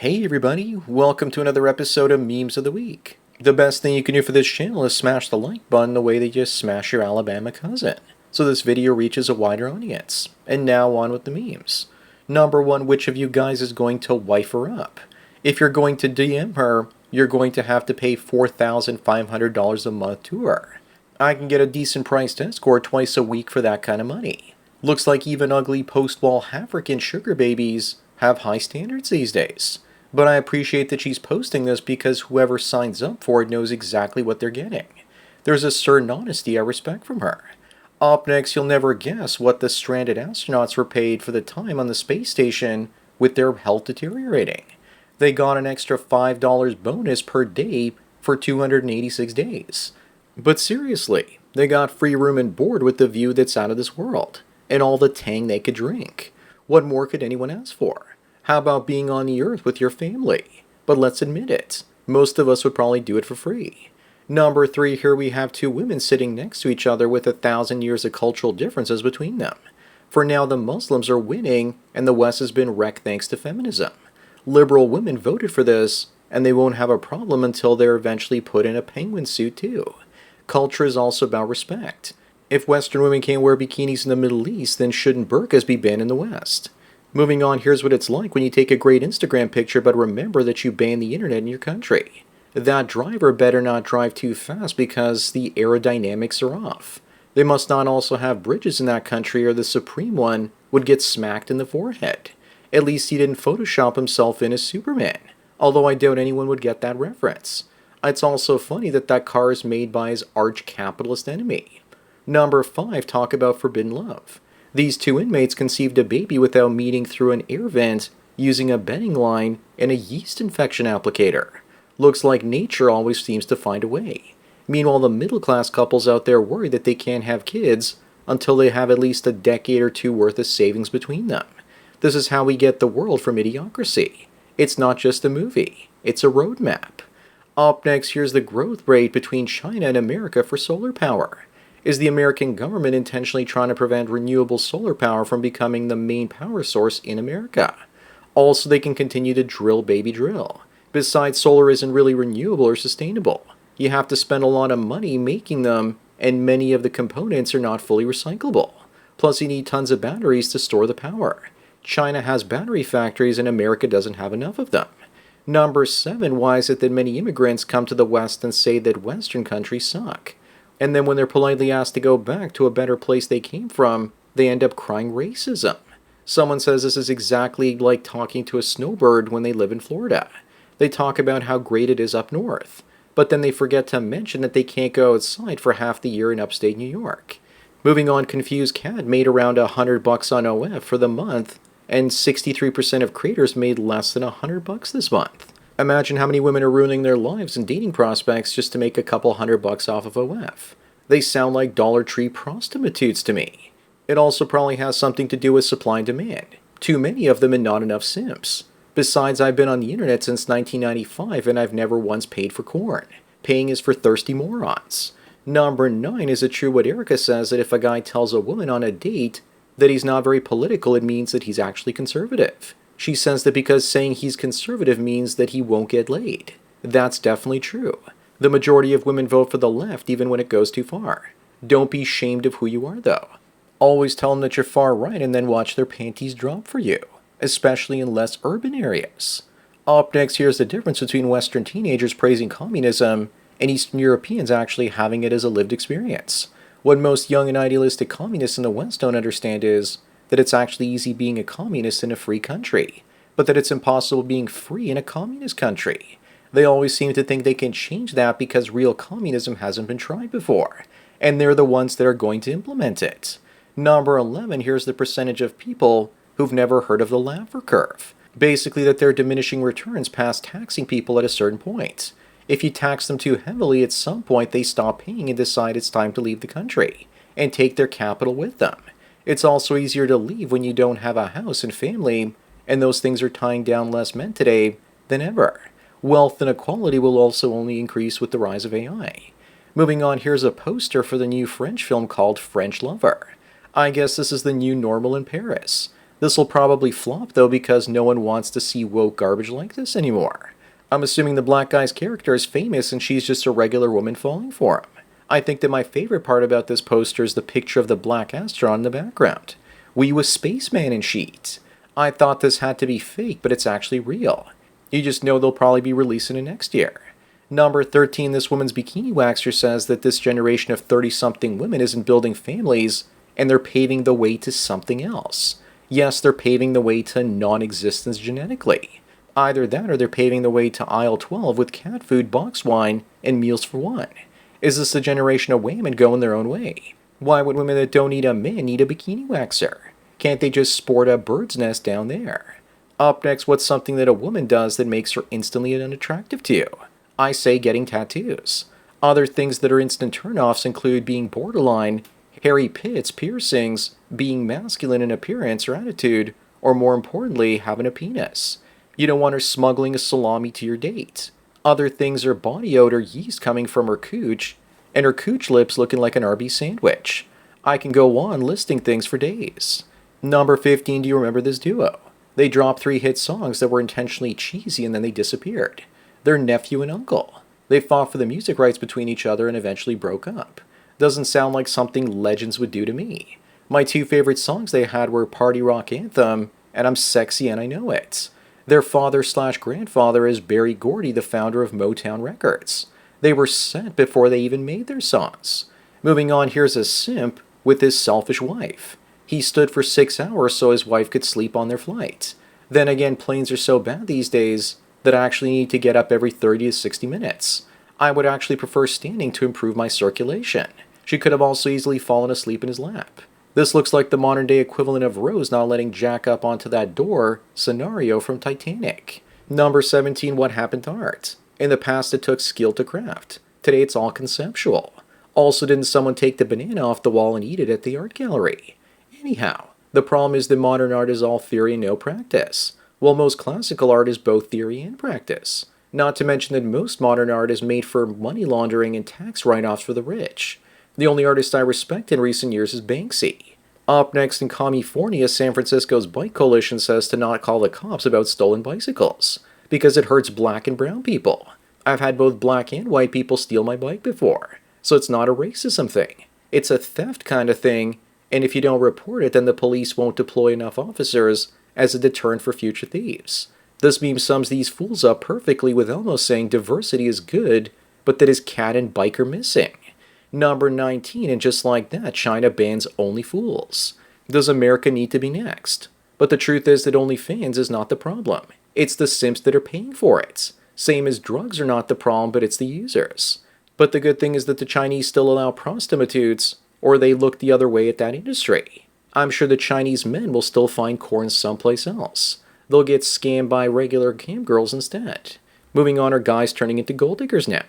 Hey everybody, welcome to another episode of Memes of the Week. The best thing you can do for this channel is smash the like button the way that you smash your Alabama cousin, so this video reaches a wider audience. And now on with the memes. Number 1, which of you guys is going to wife her up? If you're going to DM her, you're going to have to pay $4,500 a month to her. I can get a decent priced escort twice a week for that kind of money. Looks like even ugly post-wall African sugar babies have high standards these days. But I appreciate that she's posting this because whoever signs up for it knows exactly what they're getting. There's a certain honesty I respect from her. Up next, you'll never guess what the stranded astronauts were paid for the time on the space station with their health deteriorating. They got an extra $5 bonus per day for 286 days. But seriously, they got free room and board with the view that's out of this world, and all the tang they could drink. What more could anyone ask for? How about being on the Earth with your family? But let's admit it, most of us would probably do it for free. Number 3, here we have two women sitting next to each other with 1,000 years of cultural differences between them. For now, the Muslims are winning, and the West has been wrecked thanks to feminism. Liberal women voted for this, and they won't have a problem until they're eventually put in a penguin suit too. Culture is also about respect. If Western women can't wear bikinis in the Middle East, then shouldn't burqas be banned in the West? Moving on, here's what it's like when you take a great Instagram picture but remember that you banned the internet in your country. That driver better not drive too fast because the aerodynamics are off. They must not also have bridges in that country or the Supreme One would get smacked in the forehead. At least he didn't Photoshop himself in as Superman, although I doubt anyone would get that reference. It's also funny that that car is made by his arch-capitalist enemy. Number 5, talk about forbidden love. These two inmates conceived a baby without meeting through an air vent using a bedding line and a yeast infection applicator. Looks like nature always seems to find a way. Meanwhile, the middle-class couples out there worry that they can't have kids until they have at least a decade or two worth of savings between them. This is how we get the world from idiocracy. It's not just a movie, it's a roadmap. Up next, here's the growth rate between China and America for solar power. Is the American government intentionally trying to prevent renewable solar power from becoming the main power source in America? Also, they can continue to drill baby drill. Besides, solar isn't really renewable or sustainable. You have to spend a lot of money making them, and many of the components are not fully recyclable. Plus, you need tons of batteries to store the power. China has battery factories and America doesn't have enough of them. Number 7, why is it that many immigrants come to the West and say that Western countries suck? And then when they're politely asked to go back to a better place they came from, they end up crying racism. Someone says this is exactly like talking to a snowbird when they live in Florida. They talk about how great it is up north, but then they forget to mention that they can't go outside for half the year in upstate New York. Moving on, Confused Cat made around $100 on OF for the month, and 63% of creators made less than $100 this month. Imagine how many women are ruining their lives and dating prospects just to make a couple $100 off of OF. They sound like Dollar Tree prostitutes to me. It also probably has something to do with supply and demand. Too many of them and not enough simps. Besides, I've been on the internet since 1995 and I've never once paid for corn. Paying is for thirsty morons. Number 9, is it true what Erica says that if a guy tells a woman on a date that he's not very political, it means that he's actually conservative? She says that because saying he's conservative means that he won't get laid. That's definitely true. The majority of women vote for the left even when it goes too far. Don't be ashamed of who you are though. Always tell them that you're far right and then watch their panties drop for you, especially in less urban areas. Up next, here's the difference between Western teenagers praising communism and Eastern Europeans actually having it as a lived experience. What most young and idealistic communists in the West don't understand is that it's actually easy being a communist in a free country, but that it's impossible being free in a communist country. They always seem to think they can change that because real communism hasn't been tried before, and they're the ones that are going to implement it. Number 11, here's the percentage of people who've never heard of the Laffer curve. Basically that they're diminishing returns past taxing people at a certain point. If you tax them too heavily, at some point they stop paying and decide it's time to leave the country, and take their capital with them. It's also easier to leave when you don't have a house and family, and those things are tying down less men today than ever. Wealth inequality will also only increase with the rise of AI. Moving on, here's a poster for the new French film called French Lover. I guess this is the new normal in Paris. This'll probably flop though because no one wants to see woke garbage like this anymore. I'm assuming the black guy's character is famous and she's just a regular woman falling for him. I think that my favorite part about this poster is the picture of the black astronaut in the background. Were you a spaceman in Sheet? I thought this had to be fake, but it's actually real. You just know they'll probably be releasing it next year. Number 13, this woman's bikini waxer says that this generation of 30-something women isn't building families, and they're paving the way to something else. Yes, they're paving the way to non-existence genetically. Either that or they're paving the way to aisle 12 with cat food, box wine, and meals for one. Is this the generation of women going their own way? Why would women that don't need a man need a bikini waxer? Can't they just sport a bird's nest down there? Up next, what's something that a woman does that makes her instantly unattractive to you? I say getting tattoos. Other things that are instant turnoffs include being borderline, hairy pits, piercings, being masculine in appearance or attitude, or more importantly, having a penis. You don't want her smuggling a salami to your date. Other things are body odor, yeast coming from her cooch, and her cooch lips looking like an Arby's sandwich. I can go on listing things for days. Number 15, do you remember this duo? They dropped 3 hit songs that were intentionally cheesy and then they disappeared. They're nephew and uncle. They fought for the music rights between each other and eventually broke up. Doesn't sound like something legends would do to me. My 2 favorite songs they had were Party Rock Anthem and I'm Sexy and I Know It. Their father/grandfather is Berry Gordy, the founder of Motown Records. They were set before they even made their songs. Moving on, here's a simp with his selfish wife. He stood for 6 hours so his wife could sleep on their flight. Then again, planes are so bad these days that I actually need to get up every 30 to 60 minutes. I would actually prefer standing to improve my circulation. She could have also easily fallen asleep in his lap. This looks like the modern day equivalent of Rose not letting Jack up onto that door scenario from Titanic. Number 17, what happened to art? In the past it took skill to craft. Today it's all conceptual. Also, didn't someone take the banana off the wall and eat it at the art gallery? Anyhow, the problem is that modern art is all theory and no practice, while most classical art is both theory and practice. Not to mention that most modern art is made for money laundering and tax write-offs for the rich. The only artist I respect in recent years is Banksy. Up next in California, San Francisco's Bike Coalition says to not call the cops about stolen bicycles, because it hurts black and brown people. I've had both black and white people steal my bike before, so it's not a racism thing. It's a theft kind of thing, and if you don't report it, then the police won't deploy enough officers as a deterrent for future thieves. This meme sums these fools up perfectly with Elmo saying diversity is good, but that his cat and bike are missing. Number 19, and just like that, China bans OnlyFools. Does America need to be next? But the truth is that OnlyFans is not the problem. It's the simps that are paying for it. Same as drugs are not the problem, but it's the users. But the good thing is that the Chinese still allow prostitutes, or they look the other way at that industry. I'm sure the Chinese men will still find corn someplace else. They'll get scammed by regular cam girls instead. Moving on are guys turning into gold diggers now.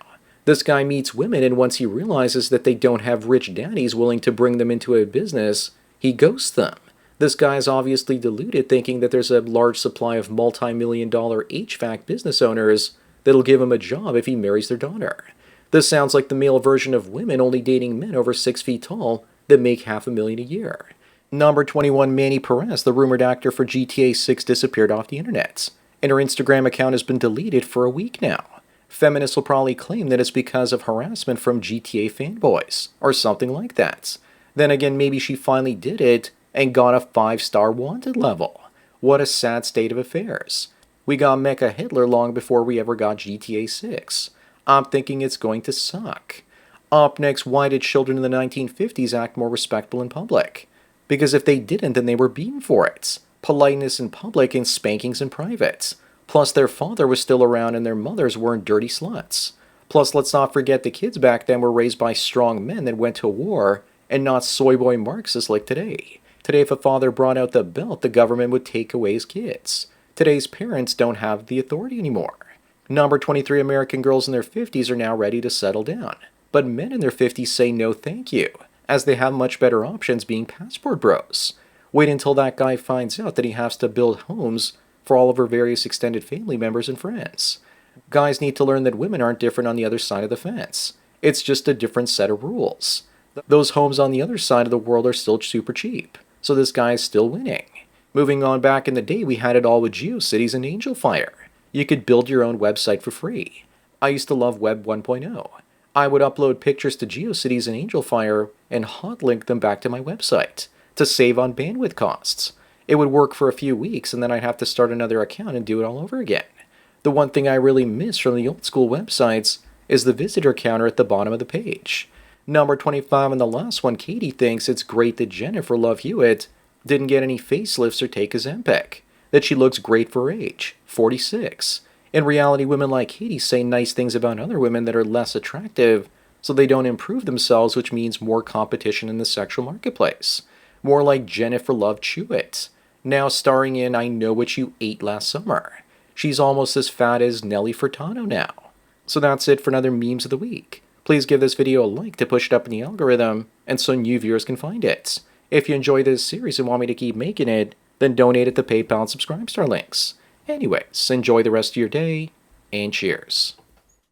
This guy meets women, and once he realizes that they don't have rich daddies willing to bring them into a business, he ghosts them. This guy is obviously deluded, thinking that there's a large supply of multi-million-dollar HVAC business owners that'll give him a job if he marries their daughter. This sounds like the male version of women only dating men over 6 feet tall that make $500,000 a year. Number 21, Manny Perez, the rumored actor for GTA 6, disappeared off the internet, and her Instagram account has been deleted for a week now. Feminists will probably claim that it's because of harassment from GTA fanboys, or something like that. Then again, maybe she finally did it and got a 5-star wanted level. What a sad state of affairs. We got Mecha Hitler long before we ever got GTA 6. I'm thinking it's going to suck. Up next, why did children in the 1950s act more respectable in public? Because if they didn't, then they were beaten for it. Politeness in public and spankings in private. Plus, their father was still around and their mothers weren't dirty sluts. Plus, let's not forget the kids back then were raised by strong men that went to war and not soy boy Marxists like today. Today, if a father brought out the belt, the government would take away his kids. Today's parents don't have the authority anymore. Number 23, American girls in their 50s are now ready to settle down. But men in their 50s say no thank you, as they have much better options being passport bros. Wait until that guy finds out that he has to build homes for all of her various extended family members and friends. Guys need to learn that women aren't different on the other side of the fence. It's just a different set of rules. Those homes on the other side of the world are still super cheap, so this guy is still winning. Moving on, back in the day, we had it all with GeoCities and AngelFire. You could build your own website for free. I used to love Web 1.0. I would upload pictures to GeoCities and AngelFire and hotlink them back to my website to save on bandwidth costs. It would work for a few weeks and then I'd have to start another account and do it all over again. The one thing I really miss from the old school websites is the visitor counter at the bottom of the page. Number 25 and the last one, Katie thinks it's great that Jennifer Love Hewitt didn't get any facelifts or take a Ozempic, that she looks great for her age, 46. In reality, women like Katie say nice things about other women that are less attractive, so they don't improve themselves, which means more competition in the sexual marketplace. More like Jennifer Love Hewitt, now starring in I Know What You Ate Last Summer. She's almost as fat as Nelly Furtado now. So that's it for another Memes of the Week. Please give this video a like to push it up in the algorithm, and so new viewers can find it. If you enjoy this series and want me to keep making it, then donate at the PayPal and subscribe star links. Anyways, enjoy the rest of your day, and cheers.